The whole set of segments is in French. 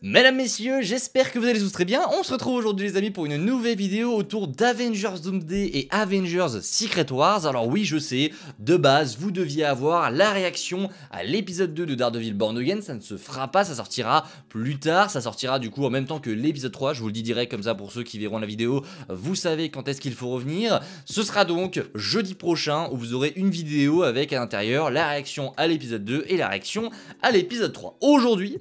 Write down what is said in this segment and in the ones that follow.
Mesdames, messieurs, j'espère que vous allez tous très bien. On se retrouve aujourd'hui les amis pour une nouvelle vidéo autour d'Avengers Doomsday et Avengers Secret Wars. Alors oui, je sais, de base, vous deviez avoir la réaction à l'épisode 2 de Daredevil Born Again. Ça ne se fera pas, ça sortira plus tard. Ça sortira du coup en même temps que l'épisode 3. Je vous le dis direct comme ça pour ceux qui verront la vidéo. Vous savez quand est-ce qu'il faut revenir. Ce sera donc jeudi prochain où vous aurez une vidéo avec à l'intérieur la réaction à l'épisode 2 et la réaction à l'épisode 3. Aujourd'hui,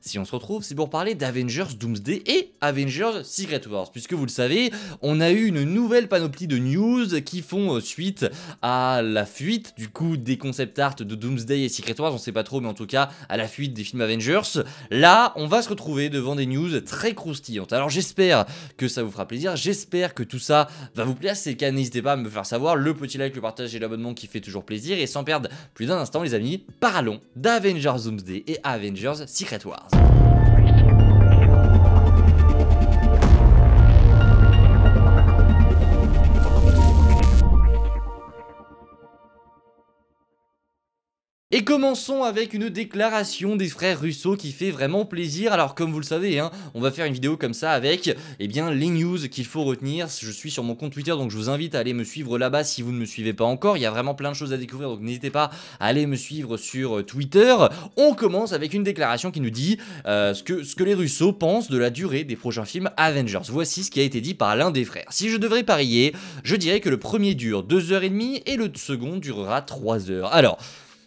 si on se retrouve, c'est pour parler d'Avengers Doomsday et Avengers Secret Wars. Puisque vous le savez, on a eu une nouvelle panoplie de news qui font suite à la fuite du coup des concept art de Doomsday et Secret Wars. On sait pas trop, mais en tout cas à la fuite des films Avengers. Là, on va se retrouver devant des news très croustillantes. Alors j'espère que ça vous fera plaisir. J'espère que tout ça va vous plaire. Si c'est le cas, n'hésitez pas à me faire savoir. Le petit like, le partage et l'abonnement qui fait toujours plaisir. Et sans perdre plus d'un instant, les amis, parlons d'Avengers Doomsday et Avengers Secret Wars. Et commençons avec une déclaration des frères Russo qui fait vraiment plaisir. Alors comme vous le savez, on va faire une vidéo comme ça avec les news qu'il faut retenir. Je suis sur mon compte Twitter, donc je vous invite à aller me suivre là-bas si vous ne me suivez pas encore. Il y a vraiment plein de choses à découvrir, donc n'hésitez pas à aller me suivre sur Twitter. On commence avec une déclaration qui nous dit ce que les Russo pensent de la durée des prochains films Avengers. Voici ce qui a été dit par l'un des frères. Si je devrais parier, je dirais que le premier dure 2h30 et le second durera 3 heures. Alors,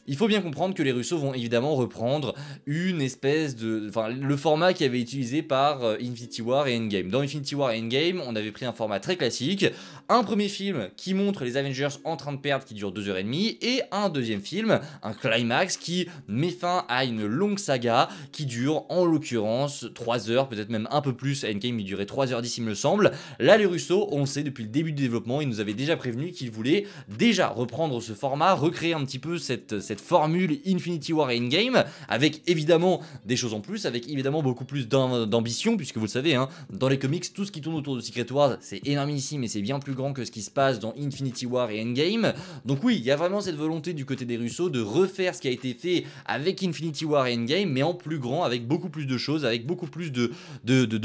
il faut bien comprendre que les Russo vont évidemment reprendre une espèce de... Enfin, le format qui avait été utilisé par Infinity War et Endgame. Dans Infinity War et Endgame, on avait pris un format très classique. Un premier film qui montre les Avengers en train de perdre, qui dure 2h30. Et un deuxième film, un climax, qui met fin à une longue saga qui dure en l'occurrence 3 heures, peut-être même un peu plus. Endgame, il durait 3h10 il me semble. Là, les Russo, on le sait depuis le début du développement, ils nous avaient déjà prévenu qu'ils voulaient déjà reprendre ce format, recréer un petit peu cette formule Infinity War et Endgame, avec évidemment des choses en plus, avec évidemment beaucoup plus d'ambition, puisque vous le savez, dans les comics, tout ce qui tourne autour de Secret Wars, c'est énormissime et c'est bien plus grand que ce qui se passe dans Infinity War et Endgame. Donc oui, il y a vraiment cette volonté du côté des Russo de refaire ce qui a été fait avec Infinity War et Endgame, mais en plus grand, avec beaucoup plus de choses, avec beaucoup plus de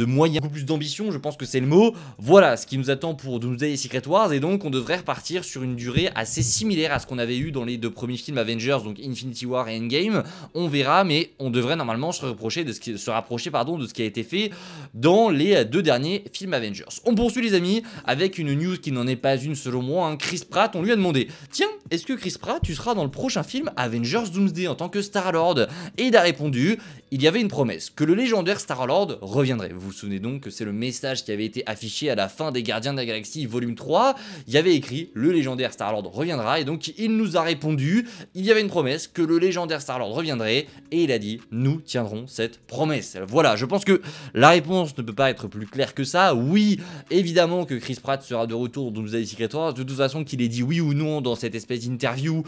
moyens, beaucoup plus d'ambition, je pense que c'est le mot. Voilà ce qui nous attend pour Doomsday et Secret Wars, et donc on devrait repartir sur une durée assez similaire à ce qu'on avait eu dans les deux premiers films Avengers, donc Infinity War et Endgame. On verra, mais on devrait normalement se rapprocher de ce qui a été fait dans les deux derniers films Avengers. On poursuit les amis avec une news qui n'en est pas une selon moi. Chris Pratt, on lui a demandé: tiens, est-ce que Chris Pratt, tu seras dans le prochain film Avengers Doomsday en tant que Star-Lord? Et il a répondu: il y avait une promesse, que le légendaire Star-Lord reviendrait. Vous vous souvenez donc que c'est le message qui avait été affiché à la fin des Gardiens de la Galaxie volume 3. Il y avait écrit: le légendaire Star-Lord reviendra, et donc il nous a répondu: il y avait une promesse, que le légendaire Star-Lord reviendrait, et il a dit: nous tiendrons cette promesse. Voilà, je pense que la réponse ne peut pas être plus claire que ça. Oui, évidemment que Chris Pratt sera de retour dans Doomsday Secret Wars, de toute façon qu'il ait dit oui ou non dans cette espèce d'interview,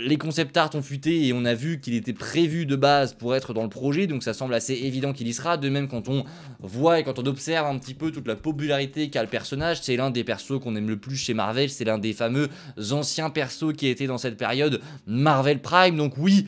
les concept art ont fuité et on a vu qu'il était prévu de base pour être dans le projet, donc ça semble assez évident qu'il y sera. De même, quand on voit et quand on observe un petit peu toute la popularité qu'a le personnage, c'est l'un des persos qu'on aime le plus chez Marvel, c'est l'un des fameux anciens persos qui étaient dans cette période Marvel Prime, donc oui,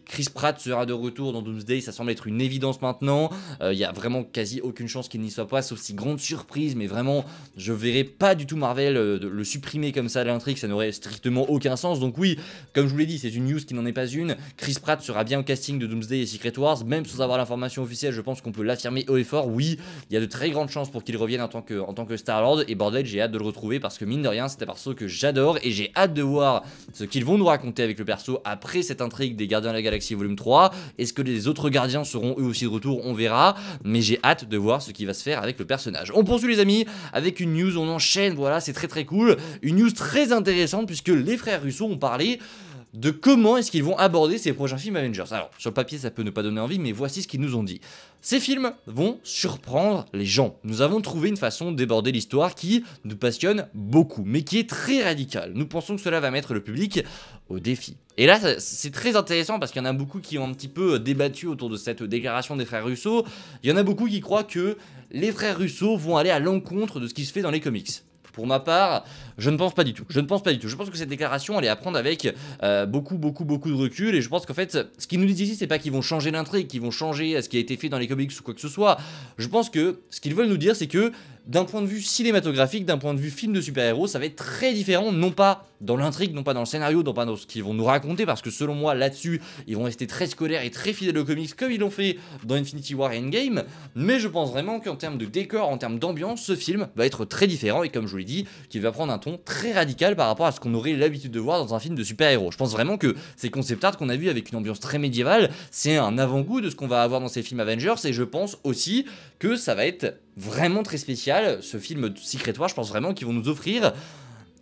Chris Pratt sera de retour dans Doomsday, ça semble être une évidence maintenant. Il y a vraiment quasi aucune chance qu'il n'y soit pas, sauf si grande surprise, mais vraiment, je verrais pas du tout Marvel le supprimer comme ça de l'intrigue, ça n'aurait strictement aucun sens. Donc oui, comme je vous l'ai dit, c'est une news qui n'en est pas une. Chris Pratt sera bien au casting de Doomsday et Secret Wars, même sans avoir l'information officielle, je pense qu'on peut l'affirmer haut et fort. Oui, il y a de très grandes chances pour qu'il revienne en tant que Star-Lord, et bordel, j'ai hâte de le retrouver parce que mine de rien, c'est un perso que j'adore et j'ai hâte de voir ce qu'ils vont nous raconter avec le perso après cette intrigue des Gardiens de la Galaxie volume 3. Est-ce que les autres gardiens seront eux aussi de retour? On verra, mais j'ai hâte de voir ce qui va se faire avec le personnage. On poursuit les amis avec une news, on enchaîne, voilà, c'est très cool. Une news très intéressante puisque les frères Russo ont parlé de comment est-ce qu'ils vont aborder ces prochains films Avengers. Alors, sur le papier, ça peut ne pas donner envie, mais voici ce qu'ils nous ont dit. Ces films vont surprendre les gens. Nous avons trouvé une façon d'aborder l'histoire qui nous passionne beaucoup, mais qui est très radicale. Nous pensons que cela va mettre le public au défi. Et là, c'est très intéressant parce qu'il y en a beaucoup qui ont un petit peu débattu autour de cette déclaration des frères Russo. Il y en a beaucoup qui croient que les frères Russo vont aller à l'encontre de ce qui se fait dans les comics. Pour ma part, je ne pense pas du tout. Je ne pense pas du tout. Je pense que cette déclaration, elle est à prendre avec beaucoup de recul. Et je pense qu'en fait, ce qu'ils nous disent ici, c'est pas qu'ils vont changer l'intrigue, qu'ils vont changer ce qui a été fait dans les comics ou quoi que ce soit. Je pense que ce qu'ils veulent nous dire, c'est que d'un point de vue cinématographique, d'un point de vue film de super-héros, ça va être très différent, non pas dans l'intrigue, non pas dans le scénario, non pas dans ce qu'ils vont nous raconter, parce que selon moi, là-dessus, ils vont rester très scolaires et très fidèles aux comics, comme ils l'ont fait dans Infinity War et Endgame, mais je pense vraiment qu'en termes de décor, en termes d'ambiance, ce film va être très différent, et comme je vous l'ai dit, qu'il va prendre un ton très radical par rapport à ce qu'on aurait l'habitude de voir dans un film de super-héros. Je pense vraiment que ces concept art qu'on a vu avec une ambiance très médiévale, c'est un avant-goût de ce qu'on va avoir dans ces films Avengers, et je pense aussi que ça va être vraiment très spécial, ce film Secret War. Je pense vraiment qu'ils vont nous offrir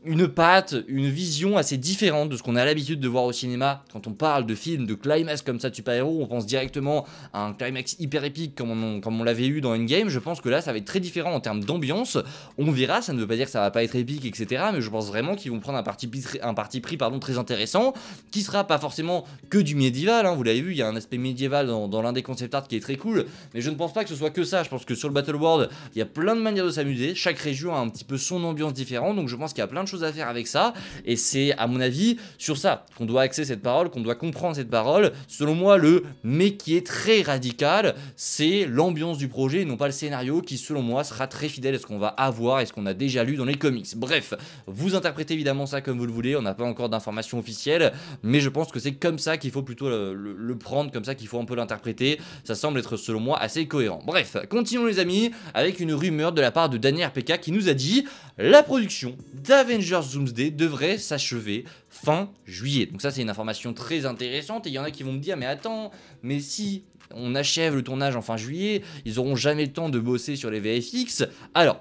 une patte, une vision assez différente de ce qu'on a l'habitude de voir au cinéma. Quand on parle de films, de climax comme ça de super-héros, on pense directement à un climax hyper épique comme on l'avait eu dans Endgame. Je pense que là, ça va être très différent en termes d'ambiance. On verra, ça ne veut pas dire que ça va pas être épique, etc. Mais je pense vraiment qu'ils vont prendre un parti pris très intéressant, qui sera pas forcément que du médiéval, hein. Vous l'avez vu, il y a un aspect médiéval dans l'un des concept art qui est très cool, mais je ne pense pas que ce soit que ça. Je pense que sur le Battle World, il y a plein de manières de s'amuser. Chaque région a un petit peu son ambiance différente, donc je pense qu'il y a plein de choses à faire avec ça, et c'est à mon avis sur ça qu'on doit axer cette parole, qu'on doit comprendre cette parole. Selon moi, le mais qui est très radical, c'est l'ambiance du projet et non pas le scénario, qui selon moi sera très fidèle à ce qu'on va avoir et ce qu'on a déjà lu dans les comics. Bref, vous interprétez évidemment ça comme vous le voulez, on n'a pas encore d'informations officielles, mais je pense que c'est comme ça qu'il faut plutôt le prendre, comme ça qu'il faut un peu l'interpréter. Ça semble être selon moi assez cohérent. Bref, continuons les amis avec une rumeur de la part de Daniel RPK qui nous a dit: la production d'Avengers Doomsday devrait s'achever fin juillet. Donc ça, c'est une information très intéressante, et il y en a qui vont me dire: mais attends, mais si on achève le tournage en fin juillet, ils auront jamais le temps de bosser sur les VFX. Alors,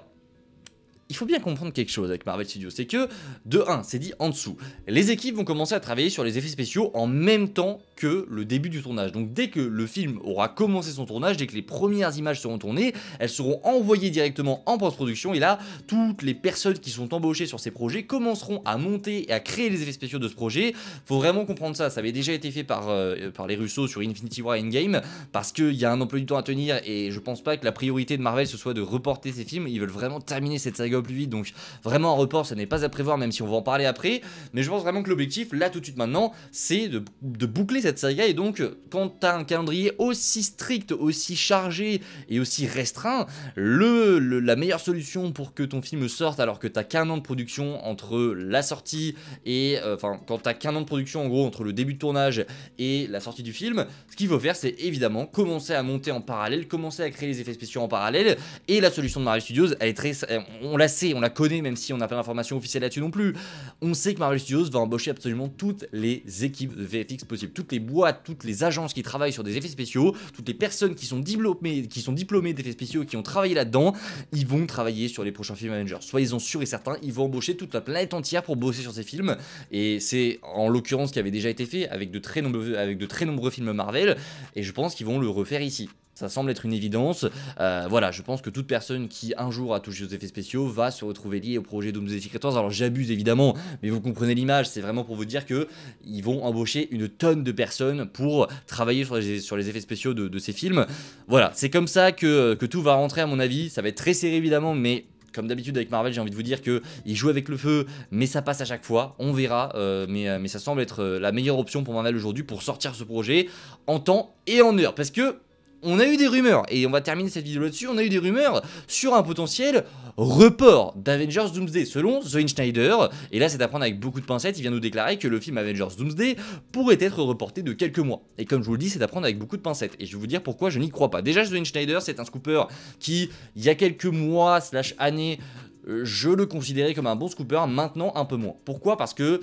il faut bien comprendre quelque chose avec Marvel Studios, c'est que, de 1, c'est dit en dessous, les équipes vont commencer à travailler sur les effets spéciaux en même temps que le début du tournage. Donc dès que le film aura commencé son tournage, dès que les premières images seront tournées, elles seront envoyées directement en post-production, et là, toutes les personnes qui sont embauchées sur ces projets commenceront à monter et à créer les effets spéciaux de ce projet. Faut vraiment comprendre ça, ça avait déjà été fait par les Russo sur Infinity War et Endgame, parce qu'il y a un emploi du temps à tenir, et je pense pas que la priorité de Marvel ce soit de reporter ces films. Ils veulent vraiment terminer cette saga au plus vite, donc vraiment un report ça n'est pas à prévoir, même si on va en parler après. Mais je pense vraiment que l'objectif là tout de suite maintenant, c'est de boucler cette saga. Et donc quand t'as un calendrier aussi strict, aussi chargé et aussi restreint, la meilleure solution pour que ton film sorte alors que t'as qu'un an de production entre la sortie et quand t'as qu'un an de production en gros entre le début de tournage et la sortie du film, ce qu'il faut faire c'est évidemment commencer à monter en parallèle, commencer à créer les effets spéciaux en parallèle. Et la solution de Marvel Studios, elle est très, on la sait, on la connaît, même si on n'a pas d'informations officielles là-dessus non plus. On sait que Marvel Studios va embaucher absolument toutes les équipes de VFX possibles, toutes les boîtes, toutes les agences qui travaillent sur des effets spéciaux, toutes les personnes qui sont diplômées d'effets spéciaux, qui ont travaillé là-dedans, ils vont travailler sur les prochains films Avengers. Soyez-en sûrs et certains, ils vont embaucher toute la planète entière pour bosser sur ces films. Et c'est en l'occurrence ce qui avait déjà été fait avec de très nombreux films Marvel, et je pense qu'ils vont le refaire ici. Ça semble être une évidence. Voilà, je pense que toute personne qui un jour a touché aux effets spéciaux va se retrouver liée au projet Doomsday Secret Wars. Alors j'abuse évidemment, mais vous comprenez l'image, c'est vraiment pour vous dire que ils vont embaucher une tonne de personnes pour travailler sur les effets spéciaux de ces films. Voilà, c'est comme ça que tout va rentrer à mon avis. Ça va être très serré évidemment, mais comme d'habitude avec Marvel, j'ai envie de vous dire qu'ils jouent avec le feu, mais ça passe à chaque fois, on verra, mais ça semble être la meilleure option pour Marvel aujourd'hui pour sortir ce projet en temps et en heure, parce que on a eu des rumeurs, et on va terminer cette vidéo là-dessus, on a eu des rumeurs sur un potentiel report d'Avengers Doomsday selon Zoe Schneider, et là c'est à prendre avec beaucoup de pincettes. Il vient nous déclarer que le film Avengers Doomsday pourrait être reporté de quelques mois, et comme je vous le dis c'est à prendre avec beaucoup de pincettes, et je vais vous dire pourquoi je n'y crois pas. Déjà Zoe Schneider c'est un scooper qui il y a quelques mois / années je le considérais comme un bon scooper, maintenant un peu moins. Pourquoi? Parce que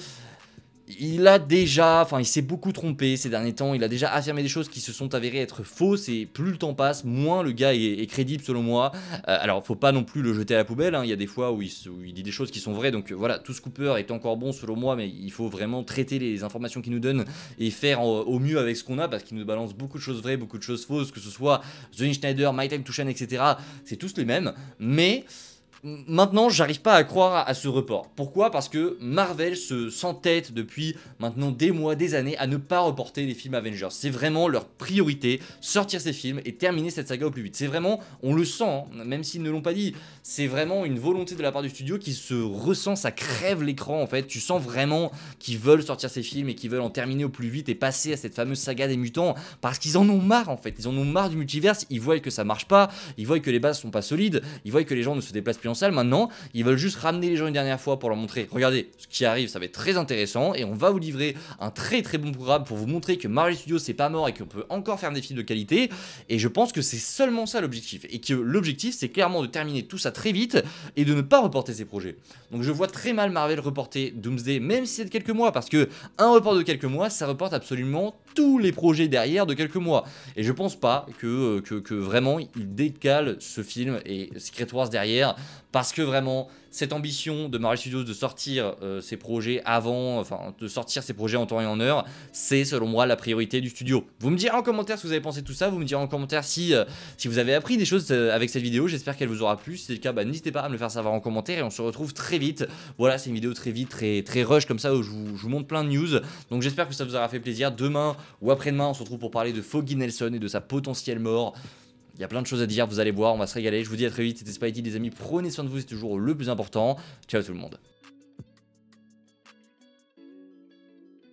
il s'est beaucoup trompé ces derniers temps, il a déjà affirmé des choses qui se sont avérées être fausses, et plus le temps passe, moins le gars est crédible selon moi. Alors faut pas non plus le jeter à la poubelle, hein. Il y a des fois où il dit des choses qui sont vraies, donc voilà, tout Scooper est encore bon selon moi, mais il faut vraiment traiter les informations qu'il nous donne et faire au mieux avec ce qu'on a, parce qu'il nous balance beaucoup de choses vraies, beaucoup de choses fausses, que ce soit Zoe Schneider, My Time to Shine, etc. C'est tous les mêmes, mais Maintenant, j'arrive pas à croire à ce report. Pourquoi? Parce que Marvel s'entête depuis maintenant des mois, des années à ne pas reporter les films Avengers. C'est vraiment leur priorité, sortir ces films et terminer cette saga au plus vite. C'est vraiment, on le sent, hein, même s'ils ne l'ont pas dit, c'est vraiment une volonté de la part du studio qui se ressent, ça crève l'écran en fait. Tu sens vraiment qu'ils veulent sortir ces films et qu'ils veulent en terminer au plus vite et passer à cette fameuse saga des mutants parce qu'ils en ont marre en fait. Ils en ont marre du multiverse, ils voient que ça marche pas, ils voient que les bases sont pas solides, ils voient que les gens ne se déplacent plus en salle. Maintenant, ils veulent juste ramener les gens une dernière fois pour leur montrer, regardez, ce qui arrive, ça va être très intéressant et on va vous livrer un très bon programme pour vous montrer que Marvel Studios c'est pas mort et qu'on peut encore faire des films de qualité. Et je pense que c'est seulement ça l'objectif, et que l'objectif c'est clairement de terminer tout ça très vite et de ne pas reporter ces projets. Donc je vois très mal Marvel reporter Doomsday, même si c'est de quelques mois, parce que un report de quelques mois, ça reporte absolument tous les projets derrière de quelques mois. Et je pense pas que vraiment il décale ce film et Secret Wars derrière, parce que vraiment cette ambition de Marvel Studios de sortir ses projets avant, enfin de sortir ses projets en temps et en heure, c'est selon moi la priorité du studio. Vous me direz en commentaire ce que vous avez pensé de tout ça, vous me direz en commentaire si vous avez appris des choses avec cette vidéo, j'espère qu'elle vous aura plu. Si c'est le cas, bah, n'hésitez pas à me le faire savoir en commentaire et on se retrouve très vite. Voilà, c'est une vidéo très vite, très rush comme ça où je vous montre plein de news. Donc j'espère que ça vous aura fait plaisir. Demain ou après-demain, on se retrouve pour parler de Foggy Nelson et de sa potentielle mort. Il y a plein de choses à dire, vous allez voir, on va se régaler. Je vous dis à très vite, c'était Spidey les amis, prenez soin de vous, c'est toujours le plus important. Ciao tout le monde.